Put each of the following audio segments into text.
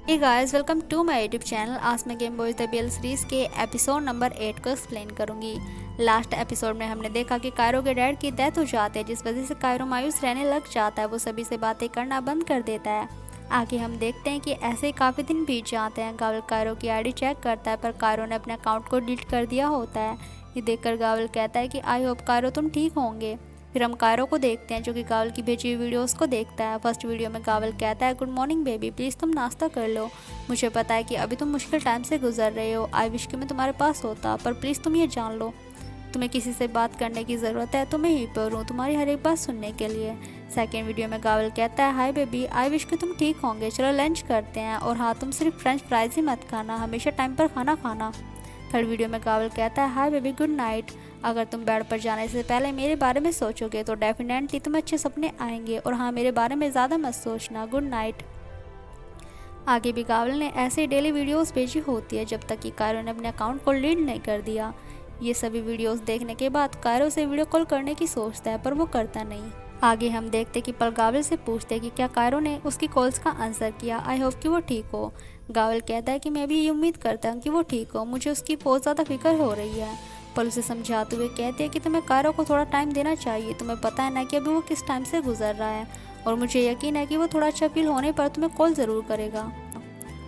Hey guys, welcome to my YouTube channel. आज मैं game boys the BL series के episode number 8 को explain करूंगी। लास्ट एपिसोड में हमने देखा कि कायरो के डैड की डेथ हो जाती है, जिस वजह से कायरो मायूस रहने लग जाता है। वो सभी से बातें करना बंद कर देता है। आगे हम देखते हैं कि ऐसे ही काफ़ी दिन बीत जाते हैं। गावल कायरो की आईडी चेक करता है, पर कायरो ने अपने अकाउंट को डिलीट कर दिया होता है। ये देखकर गावल कहता है कि आई होप कायरो तुम ठीक होंगे। फिर हम कायरो को देखते हैं, जो कि गावल की भेजी हुई वीडियोस को देखता है। फर्स्ट वीडियो में गावल कहता है, गुड मॉर्निंग बेबी, प्लीज़ तुम नाश्ता कर लो। मुझे पता है कि अभी तुम मुश्किल टाइम से गुजर रहे हो। आई विश कि मैं तुम्हारे पास होता, पर प्लीज़ तुम ये जान लो, तुम्हें किसी से बात करने की ज़रूरत है तो मैं यहीं पर हूँ, तुम्हारी हर एक बात सुनने के लिए। सेकेंड वीडियो में गावल कहता है, हाय बेबी, आई विश कि तुम ठीक होंगे, चलो लंच करते हैं। और हाँ, तुम सिर्फ फ्रेंच फ्राइज ही मत खाना, हमेशा टाइम पर खाना खाना। थर्ड वीडियो में गावल कहता है, हाय बेबी, गुड नाइट। अगर तुम बेड पर जाने से पहले मेरे बारे में सोचोगे तो डेफिनेटली तुम्हें अच्छे सपने आएंगे। और हाँ, मेरे बारे में ज़्यादा मत सोचना, गुड नाइट। आगे भी गावल ने ऐसे ही डेली वीडियोस भेजी होती है, जब तक कि कायरो ने अपने अकाउंट को डिलीट नहीं कर दिया। ये सभी वीडियोस देखने के बाद कायरो से वीडियो कॉल करने की सोचता है, पर वो करता नहीं। आगे हम देखते कि पल गावल से पूछते कि क्या कायरो ने उसकी कॉल्स का आंसर किया। आई होप कि वो ठीक हो। गावल कहता है कि मैं भी ये उम्मीद करता हूँ कि वो ठीक हो, मुझे उसकी बहुत ज़्यादा फिक्र हो रही है। पल उसे समझाते हुए कहते हैं कि तुम्हें कायरो को थोड़ा टाइम देना चाहिए, तुम्हें पता है ना कि अभी वो किस टाइम से गुजर रहा है, और मुझे यकीन है कि वो थोड़ा अच्छा फील होने पर तुम्हें कॉल ज़रूर करेगा।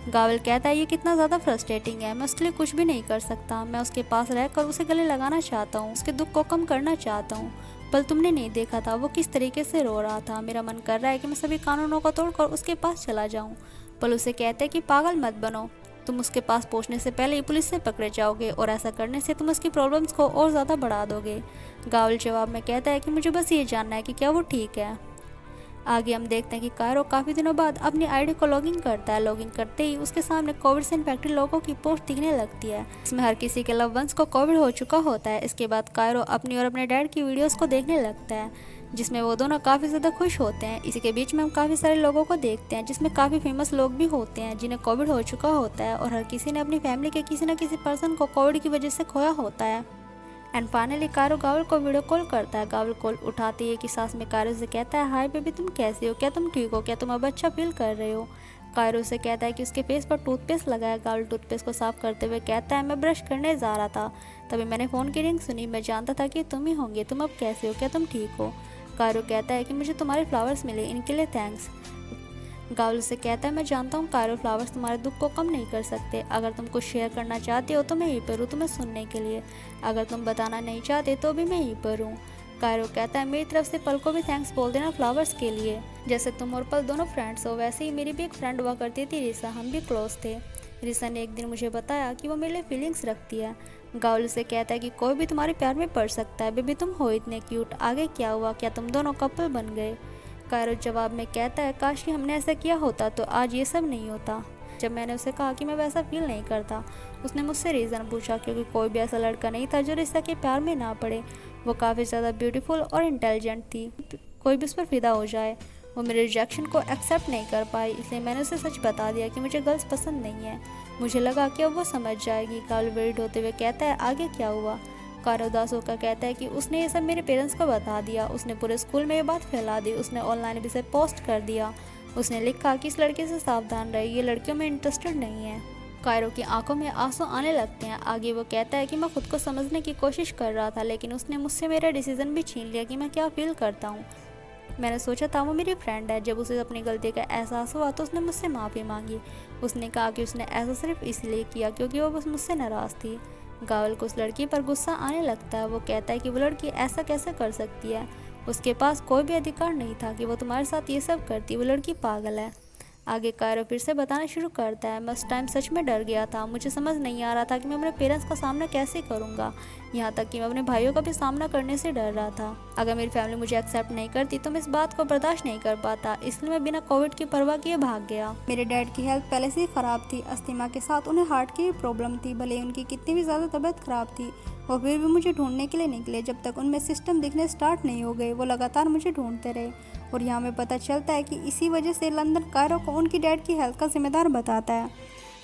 गावल कहता है, ये कितना ज़्यादा फ्रस्ट्रेटिंग है, मैं उसके लिए कुछ भी नहीं कर सकता। मैं उसके पास रहकर उसे गले लगाना चाहता हूँ, उसके दुख को कम करना चाहता हूँ। पल तुमने नहीं देखा था वो किस तरीके से रो रहा था। मेरा मन कर रहा है कि मैं सभी कानूनों को तोड़कर उसके पास चला जाऊँ। पल उसे कहते हैं कि पागल मत बनो, तुम उसके पास पहुंचने से पहले ही पुलिस से पकड़े जाओगे, और ऐसा करने से तुम उसकी प्रॉब्लम्स को और ज़्यादा बढ़ा दोगे। गावल जवाब में कहता है कि मुझे बस ये जानना है कि क्या वो ठीक है। आगे हम देखते हैं कि कायरो काफ़ी दिनों बाद अपनी आईडी को लॉगिन करता है। लॉगिन करते ही उसके सामने कोविड से इन्फेक्टेड लोगों की पोस्ट दिखने लगती है। इसमें हर किसी के लव वंस को कोविड हो चुका होता है। इसके बाद कायरो अपनी और अपने डैड की वीडियोस को देखने लगता है, जिसमें वो दोनों काफ़ी ज़्यादा खुश होते हैं। इसी के बीच में हम काफ़ी सारे लोगों को देखते हैं, जिसमें काफ़ी फेमस लोग भी होते हैं जिन्हें कोविड हो चुका होता है, और हर किसी ने अपनी फैमिली के किसी न किसी पर्सन को कोविड की वजह से खोया होता है। एंड फाइनली कायरो गावल को वीडियो कॉल करता है। गावल कॉल उठाते ही कि सास में कायरो से कहता है, हाय बेबी, तुम कैसे हो, क्या तुम ठीक हो, क्या तुम अब अच्छा फील कर रहे हो। कायरो से कहता है कि उसके फेस पर टूथपेस्ट लगा है। गावल टूथपेस्ट को साफ करते हुए कहता है, मैं ब्रश करने जा रहा था, तभी मैंने फ़ोन की रिंग सुनी, मैं जानता था कि तुम ही होंगे, तुम अब कैसे हो, क्या तुम ठीक हो। कायरो कहता है कि मुझे तुम्हारे फ्लावर्स मिले, इनके लिए थैंक्स। गावल से कहता है, मैं जानता हूँ कायरो, फ्लावर्स तुम्हारे दुख को कम नहीं कर सकते। अगर तुम कुछ शेयर करना चाहते हो तो मैं यहीं पर हूँ तुम्हें सुनने के लिए। अगर तुम बताना नहीं चाहते तो भी मैं यहीं पर हूँ। कायरो कहता है, मेरी तरफ से पल को भी थैंक्स बोल देना फ्लावर्स के लिए। जैसे तुम और पल दोनों फ्रेंड्स हो, वैसे ही मेरी भी एक फ्रेंड हुआ करती थी रिसा, हम भी क्लोज थे। रिसा ने एक दिन मुझे बताया कि वो मेरे लिए फीलिंग्स रखती है। गावल से कहता है कि कोई भी तुम्हारे प्यार में पड़ सकता है, बेबी तुम हो इतने क्यूट, आगे क्या हुआ, क्या तुम दोनों कपल बन गए। कायरो जवाब में कहता है, काश कि हमने ऐसा किया होता तो आज ये सब नहीं होता। जब मैंने उसे कहा कि मैं वैसा फील नहीं करता, उसने मुझसे रीज़न पूछा, क्योंकि कोई भी ऐसा लड़का नहीं था जो रिश्ता के प्यार में ना पड़े। वो काफ़ी ज़्यादा ब्यूटीफुल और इंटेलिजेंट थी, कोई भी उस पर फिदा हो जाए। वो मेरे रिजेक्शन को एक्सेप्ट नहीं कर पाई, इसलिए मैंने उसे सच बता दिया कि मुझे गर्ल्स पसंद नहीं है। मुझे लगा कि अब वो समझ जाएगी। काल वेरिड होते हुए कहता है, आगे क्या हुआ। कायरो उदास होकर कहता है कि उसने ये सब मेरे पेरेंट्स को बता दिया, उसने पूरे स्कूल में ये बात फैला दी, उसने ऑनलाइन भी इसे पोस्ट कर दिया। उसने लिखा कि इस लड़के से सावधान रहे, ये लड़कियों में इंटरेस्टेड नहीं है। कायरो की आंखों में आंसू आने लगते हैं। आगे वो कहता है कि मैं खुद को समझने की कोशिश कर रहा था, लेकिन उसने मुझसे मेरा डिसीजन भी छीन लिया कि मैं क्या फील करता हूँ। मैंने सोचा था वो मेरी फ्रेंड है। जब उसे अपनी गलती का एहसास हुआ तो उसने मुझसे माफ़ी मांगी। उसने कहा कि उसने ऐसा सिर्फ इसलिए किया क्योंकि वो बस मुझसे नाराज़ थी। गावल को उस लड़की पर गुस्सा आने लगता है। वो कहता है कि वो लड़की ऐसा कैसे कर सकती है, उसके पास कोई भी अधिकार नहीं था कि वो तुम्हारे साथ ये सब करती, वो लड़की पागल है। आगे कायरो फिर से बताना शुरू करता है, मैं उस टाइम सच में डर गया था, मुझे समझ नहीं आ रहा था कि मैं अपने पेरेंट्स का सामना कैसे करूँगा, यहाँ तक कि मैं अपने भाइयों का भी सामना करने से डर रहा था। अगर मेरी फैमिली मुझे एक्सेप्ट नहीं करती तो मैं इस बात को बर्दाश्त नहीं कर पाता, इसलिए मैं बिना कोविड की परवाह किए भाग गया। मेरे डैड की हेल्थ पहले से ही ख़राब थी, अस्थमा के साथ उन्हें हार्ट की भी प्रॉब्लम थी। भले ही उनकी कितनी भी ज़्यादा तबीयत ख़राब थी, वो फिर भी मुझे ढूंढने के लिए निकले। जब तक उनमें सिस्टम दिखने स्टार्ट नहीं हो गए, वो लगातार मुझे ढूंढते रहे। और यहाँ में पता चलता है कि इसी वजह से लंदन कायरो को उनकी डैड की हेल्थ का जिम्मेदार बताता है।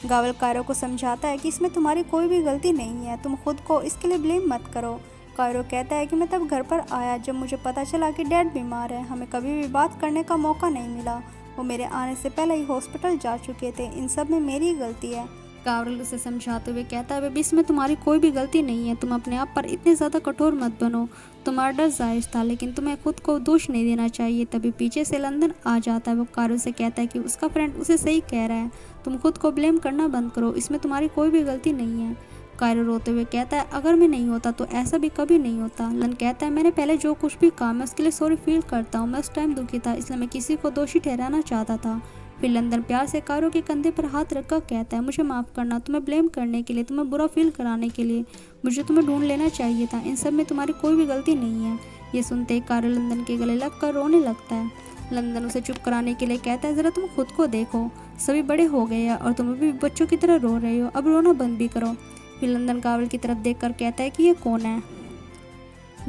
गावल कायरो को समझाता है कि इसमें तुम्हारी कोई भी गलती नहीं है, तुम खुद को इसके लिए ब्लेम मत करो। कायरो कहता है कि मैं तब घर पर आया जब मुझे पता चला कि डैड बीमार है, हमें कभी भी बात करने का मौका नहीं मिला। वो मेरे आने से पहले ही हॉस्पिटल जा चुके थे, इन सब में मेरी ही गलती है। कावल उसे समझाते हुए कहता है, बेबी इसमें तुम्हारी कोई भी गलती नहीं है, तुम अपने आप पर इतने ज़्यादा कठोर मत बनो। तुम्हारा डर जायज़ था, लेकिन तुम्हें खुद को दोष नहीं देना चाहिए। तभी पीछे से लंदन आ जाता है। वो कारो से कहता है कि उसका फ्रेंड उसे सही कह रहा है, तुम खुद को ब्लेम करना बंद करो, इसमें तुम्हारी कोई भी गलती नहीं है। कायरो रोते हुए कहता है, अगर मैं नहीं होता तो ऐसा भी कभी नहीं होता। लंदन कहता है, मैंने पहले जो कुछ भी कहा मैं उसके लिए सॉरी फील करता हूँ, मैं उस टाइम दुखी था, इसलिए मैं किसी को दोषी ठहराना चाहता था। फिर लंदन प्यार से कारो के कंधे पर हाथ रखकर कहता है, मुझे माफ़ करना, तुम्हें ब्लेम करने के लिए, तुम्हें बुरा फील कराने के लिए। मुझे तुम्हें ढूंढ लेना चाहिए था, इन सब में तुम्हारी कोई भी गलती नहीं है। ये सुनते ही कारो लंदन के गले लगकर रोने लगता है। लंदन उसे चुप कराने के लिए कहता है, ज़रा तुम खुद को देखो, सभी बड़े हो गए हैं और तुम अभी बच्चों की तरह रो रहे हो, अब रोना बंद भी करो। फिर लंदन कावल की तरफ देखकर कहता है कि ये कौन है।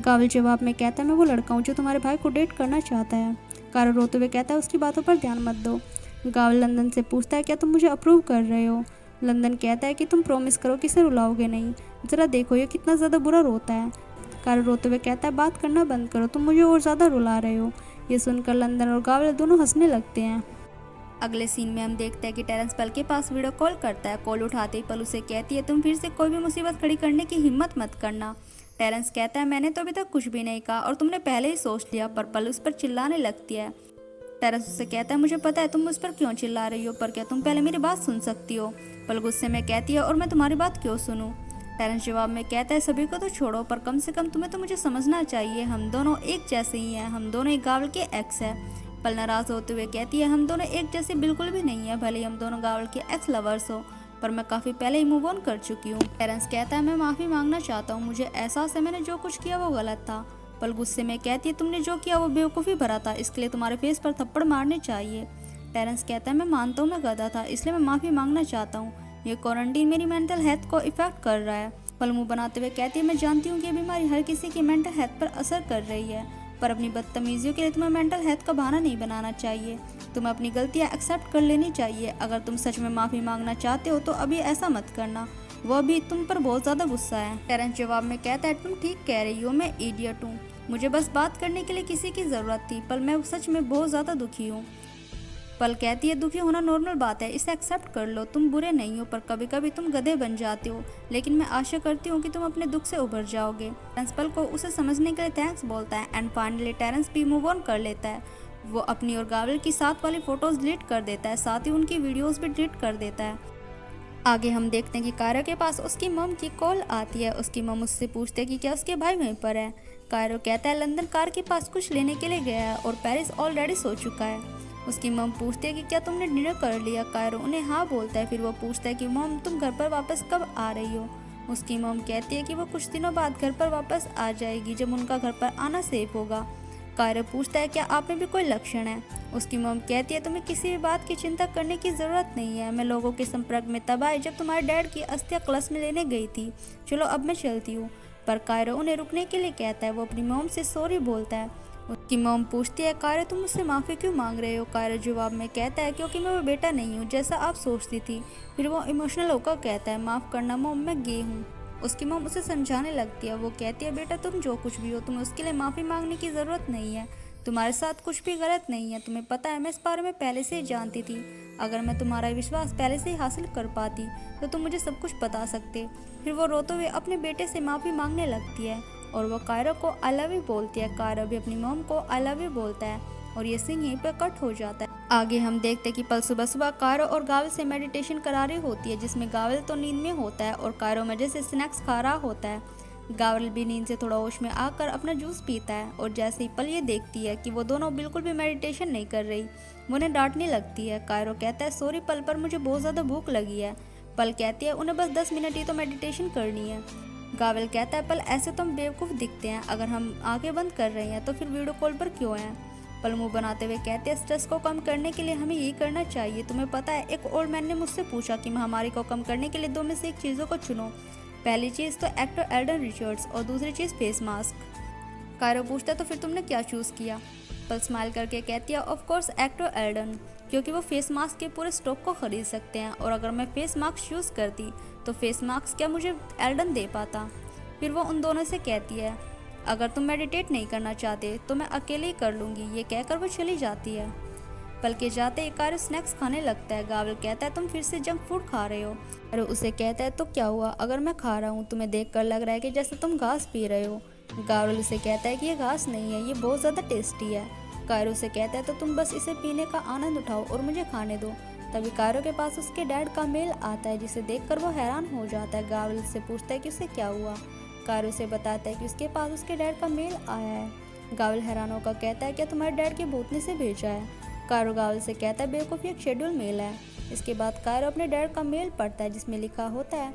कावल जवाब में कहता है, मैं वो लड़का हूँ जो तुम्हारे भाई को डेट करना चाहता है। कारो रोते हुए कहता है, उसकी बातों पर ध्यान मत दो। कावल लंदन से पूछता है, क्या तुम मुझे अप्रूव कर रहे हो। लंदन कहता है कि तुम प्रॉमिस करो कि इसे रुलाओगे नहीं, ज़रा देखो ये कितना ज़्यादा बुरा रोता है। कारो रोते हुए कहता है, बात करना बंद करो, तुम मुझे और ज़्यादा रुला रहे हो। ये सुनकर लंदन और कावल दोनों हंसने लगते हैं। अगले सीन में हम देखते हैं कि टेरेंस पल के पास वीडियो कॉल करता है। कॉल उठाते ही पल उसे कहती है, तुम फिर से कोई भी मुसीबत खड़ी करने की हिम्मत मत करना। टेरेंस कहता है, मैंने तो अभी तक कुछ भी नहीं कहा और तुमने पहले ही सोच लिया। पर पल उस पर चिल्लाने लगती है। टेरेंस उससे कहता है, मुझे पता है तुम मुझ पर क्यों चिल्ला रही हो, पर क्या तुम पहले मेरी बात सुन सकती हो। पल गुस्से में कहती है, और मैं तुम्हारी बात क्यों सुनूं। टेरेंस जवाब में कहता है, सभी को तो छोड़ो, पर कम से कम तुम्हें तो मुझे समझना चाहिए, हम दोनों एक जैसे ही हैं, हम दोनों एक गावल के एक्स है। पल नाराज होते हुए कहती है, हम दोनों एक जैसे बिल्कुल भी नहीं है, भले हम दोनों गावल के एक्स लवर्स हो, पर मैं काफ़ी पहले ही मूव ऑन कर चुकी हूँ। टेरेंस कहता है, मैं माफ़ी मांगना चाहता हूँ, मुझे एहसास है मैंने जो कुछ किया वो गलत था। पल गुस्से में कहती है, तुमने जो किया वो बेवकूफ़ी भरा था, इसके लिए तुम्हारे फेस पर थप्पड़ मारने चाहिए। टेरेंस कहता है, मैं मानता हूँ मैं गधा था, इसलिए मैं माफ़ी मांगना चाहता हूँ, ये क्वारंटीन मेरी मेंटल हेल्थ को इफेक्ट कर रहा है। पल मुँह बनाते हुए कहती है, मैं जानती हूँ कि ये बीमारी हर किसी की मेंटल हेल्थ पर असर कर रही है, पर अपनी बदतमीजियों के लिए तुम्हें मेंटल हेल्थ का बहाना नहीं बनाना चाहिए। तुम्हें अपनी गलतियाँ एक्सेप्ट कर लेनी चाहिए। अगर तुम सच में माफ़ी मांगना चाहते हो तो अभी ऐसा मत करना, वह भी तुम पर बहुत ज़्यादा गुस्सा है। टेरेंस जवाब में कहता है, तुम ठीक कह रही हो, मैं इडियट हूँ, मुझे बस बात करने के लिए किसी की ज़रूरत थी। पल मैं सच में बहुत ज़्यादा दुखी हूँ। पल कहती है, दुखी होना नॉर्मल बात है, इसे एक्सेप्ट कर लो, तुम बुरे नहीं हो, पर कभी कभी तुम गधे बन जाते हो, लेकिन मैं आशा करती हूँ कि तुम अपने दुख से उभर जाओगे। टेरेंस पल को उसे समझने के लिए थैंक्स बोलता है एंड फाइनली टेरेंस भी मूव ऑन कर लेता है। वो अपनी और गावल की साथ वाली फ़ोटोज़ डिलीट कर देता है, साथ ही उनकी वीडियोज़ भी डिलीट कर देता है। आगे हम देखते हैं कि कायरो के पास उसकी मम की कॉल आती है। उसकी मम उससे पूछते हैं कि क्या उसके भाई वहीं पर है। कायरो कहता है, लंदन कार के पास कुछ लेने के लिए गया है और पेरिस ऑलरेडी सो चुका है। उसकी मम पूछती है कि क्या तुमने डिनर कर लिया। कायरो उन्हें हाँ बोलता है। फिर वो पूछता है कि मम तुम घर पर वापस कब आ रही हो। उसकी मम कहती है कि वो कुछ दिनों बाद घर पर वापस आ जाएगी, जब उनका घर पर आना सेफ होगा। कायरो पूछता है, क्या आप में भी कोई लक्षण है। उसकी मम कहती है, तुम्हें किसी भी बात की चिंता करने की ज़रूरत नहीं है, मैं लोगों के संपर्क में तब आई जब तुम्हारे डैड की अस्थियां क्लस में लेने गई थी, चलो अब मैं चलती हूँ। पर कायरो उन्हें रुकने के लिए कहता है। वो अपनी मम से सॉरी बोलता है। उसकी मम पूछती है, कायरो तुम मुझसे माफ़ी क्यों मांग रहे हो। कायरो जवाब में कहता है, क्योंकि मैं वो बेटा नहीं हूँ जैसा आप सोचती थी। फिर वो इमोशनल होकर कहता है, माफ़ करना मम, मैं गे हूँ। उसकी मम उसे समझाने लगती है। वो कहती है, बेटा तुम जो कुछ भी हो, तुम्हें उसके लिए माफ़ी मांगने की ज़रूरत नहीं है, तुम्हारे साथ कुछ भी गलत नहीं है, तुम्हें पता है मैं इस बारे में पहले से ही जानती थी। अगर मैं तुम्हारा विश्वास पहले से ही हासिल कर पाती तो तुम मुझे सब कुछ बता सकते। फिर वो रोते हुए अपने बेटे से माफ़ी मांगने लगती है और वो कायरो को आई लव यू बोलती है। कायरो भी अपनी मम को आई लव यू बोलता है और ये सीन यहीं पर कट हो जाता है। आगे हम देखते हैं कि पल सुबह सुबह कायरो और गावल से मेडिटेशन करा रही होती है, जिसमें गावल तो नींद में होता है और कायरो मजे से स्नैक्स खा रहा होता है। गावल भी नींद से थोड़ा होश में आकर अपना जूस पीता है और जैसे ही पल ये देखती है कि वो दोनों बिल्कुल भी मेडिटेशन नहीं कर रही, वो उन्हें डांटने लगती है। कायरो कहता है, सॉरी पल, पर मुझे बहुत ज़्यादा भूख लगी है। पल कहती है, उन्हें बस 10 मिनट ही तो मेडिटेशन करनी है। गावल कहता है, पल ऐसे तो हम बेवकूफ़ दिखते हैं, अगर हम आंखें बंद कर रहे हैं तो फिर वीडियो कॉल पर क्यों हैं। पल मुँह बनाते हुए कहते हैं, स्ट्रेस को कम करने के लिए हमें यही करना चाहिए। तुम्हें पता है, एक ओल्ड मैन ने मुझसे पूछा कि महामारी को कम करने के लिए 2 में से एक चीज़ों को चुनो। पहली चीज़ तो एक्टर एल्डन रिचर्ड्स और दूसरी चीज़ फेस मास्क। कायरो पूछता है, तो फिर तुमने क्या चूज़ किया। पल स्माइल करके कहती है, ऑफ कोर्स एक्टर एल्डन, क्योंकि वो फेस मास्क के पूरे स्टॉक को ख़रीद सकते हैं और अगर मैं फेस मास्क यूज़ करती तो फेस मास्क क्या मुझे एल्डन दे पाता। फिर वो उन दोनों से कहती है, अगर तुम मेडिटेट नहीं करना चाहते तो मैं अकेले ही कर लूँगी। ये कहकर वो चली जाती है। पल के जाते ही कायरो स्नैक्स खाने लगता है। गावल कहता है तुम फिर से जंक फूड खा रहे हो। कायरो उसे कहता है तो क्या हुआ, अगर मैं खा रहा हूँ तुम्हें देखकर लग रहा है कि जैसे तुम घास पी रहे हो। गावल उसे कहता है कि ये घास नहीं है, ये बहुत ज़्यादा टेस्टी है। कायरो से कहता है तो तुम बस इसे पीने का आनंद उठाओ और मुझे खाने दो। तभी कायरो के पास उसके डैड का मेल आता है, जिसे देखकर वो हैरान हो जाता है। गावल से पूछता है कि उसे क्या हुआ। कायरो से बताता है कि उसके पास उसके डैड का मेल आया है। गावल हैरान होकर कहता है क्या तुम्हारे डैड के भूत ने से भेजा है। कायरो गावल से कहता है बेवकूफ़, एक शेड्यूल मेल है। इसके बाद कायरो अपने डैड का मेल पढ़ता है, जिसमें लिखा होता है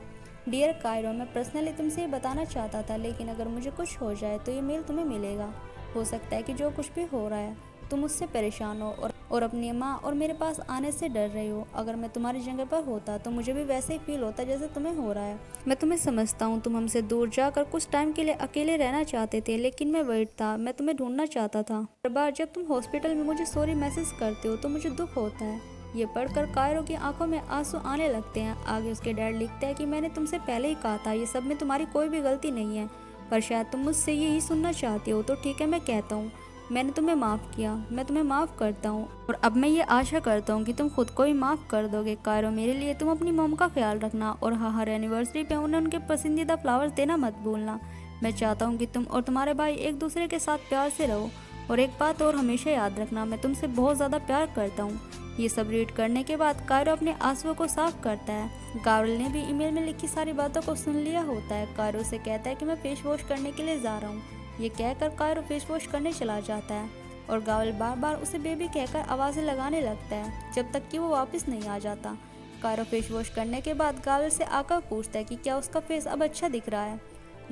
डियर कायरो, मैं पर्सनली तुमसे ये बताना चाहता था, लेकिन अगर मुझे कुछ हो जाए तो ये मेल तुम्हें मिलेगा। हो सकता है कि जो कुछ भी हो रहा है तुम उससे परेशान हो और अपनी माँ और मेरे पास आने से डर रहे हो। अगर मैं तुम्हारी जगह पर होता तो मुझे भी वैसे ही फील होता जैसे तुम्हें हो रहा है। मैं तुम्हें समझता हूँ, तुम हमसे दूर जाकर कुछ टाइम के लिए अकेले रहना चाहते थे, लेकिन मैं वर्ried था, मैं तुम्हें ढूंढना चाहता था। हर बार जब तुम हॉस्पिटल में मुझे सॉरी मैसेज करते हो तो मुझे दुख होता है। ये पढ़कर कायरो की आंखों में आंसू आने लगते हैं। आगे उसके डैड लिखते हैं कि मैंने तुमसे पहले ही कहा था, ये सब में तुम्हारी कोई भी गलती नहीं है, पर शायद तुम मुझसे यही सुनना चाहते हो, तो ठीक है मैं कहता हूँ मैंने तुम्हें माफ़ किया, मैं तुम्हें माफ़ करता हूँ और अब मैं ये आशा करता हूँ कि तुम खुद को ही माफ़ कर दोगे। कायरो मेरे लिए तुम अपनी मॉम का ख्याल रखना और हाँ, हर एनिवर्सरी पे उन्हें उनके पसंदीदा फ्लावर्स देना मत भूलना। मैं चाहता हूँ कि तुम और तुम्हारे भाई एक दूसरे के साथ प्यार से रहो और एक बात और हमेशा याद रखना, मैं तुमसे बहुत ज़्यादा प्यार करता हूँ। ये सब रीड करने के बाद कायरो अपने आंसुओं को साफ करता है। गावल ने भी ईमेल में लिखी सारी बातों को सुन लिया होता है। कायरो से कहता है कि मैं फेस वॉश करने के लिए जा रहा हूँ। ये कहकर कायरो फेस वॉश करने चला जाता है और गावल बार बार उसे बेबी कहकर आवाज़ें लगाने लगता है जब तक कि वो वापस नहीं आ जाता। कायरो फेस वॉश करने के बाद गावल से आकर पूछता है कि क्या उसका फेस अब अच्छा दिख रहा है।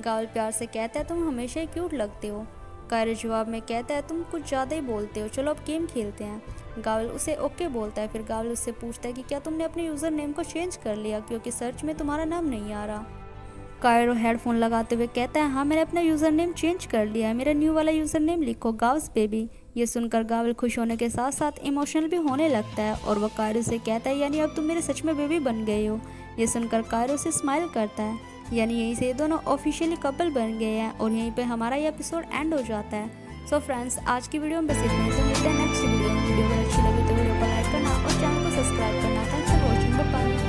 गावल प्यार से कहता है तुम हमेशा ही क्यूट लगते हो। कायरो जवाब में कहता है तुम कुछ ज़्यादा ही बोलते हो, चलो अब गेम खेलते हैं। गावल उसे ओके बोलता है। फिर गावल उससे पूछता है कि क्या तुमने अपने यूज़र नेम को चेंज कर लिया, क्योंकि सर्च में तुम्हारा नाम नहीं आ रहा। कायरो हेडफोन लगाते हुए कहता है हाँ, मैंने अपना यूज़र नेम चेंज कर लिया है, मेरा न्यू वाला यूज़र नेम लिखो गावस बेबी। ये सुनकर गावल खुश होने के साथ साथ इमोशनल भी होने लगता है और वह कायरो से कहता है यानी अब तुम मेरे सच में बेबी बन गए हो। ये सुनकर कायरो से स्माइल करता है, यानी यहीं से ये दोनों ऑफिशियली कपल बन गए हैं और यहीं पे हमारा ये एपिसोड एंड हो जाता है। सो फ्रेंड्स, आज की वीडियो में बस इतना ही। तो मिलते हैं नेक्स्ट वीडियो में। वीडियो अगर अच्छी लगी तो वीडियो को लाइक करना और चैनल को सब्सक्राइब करना। Thanks for watching, bye bye.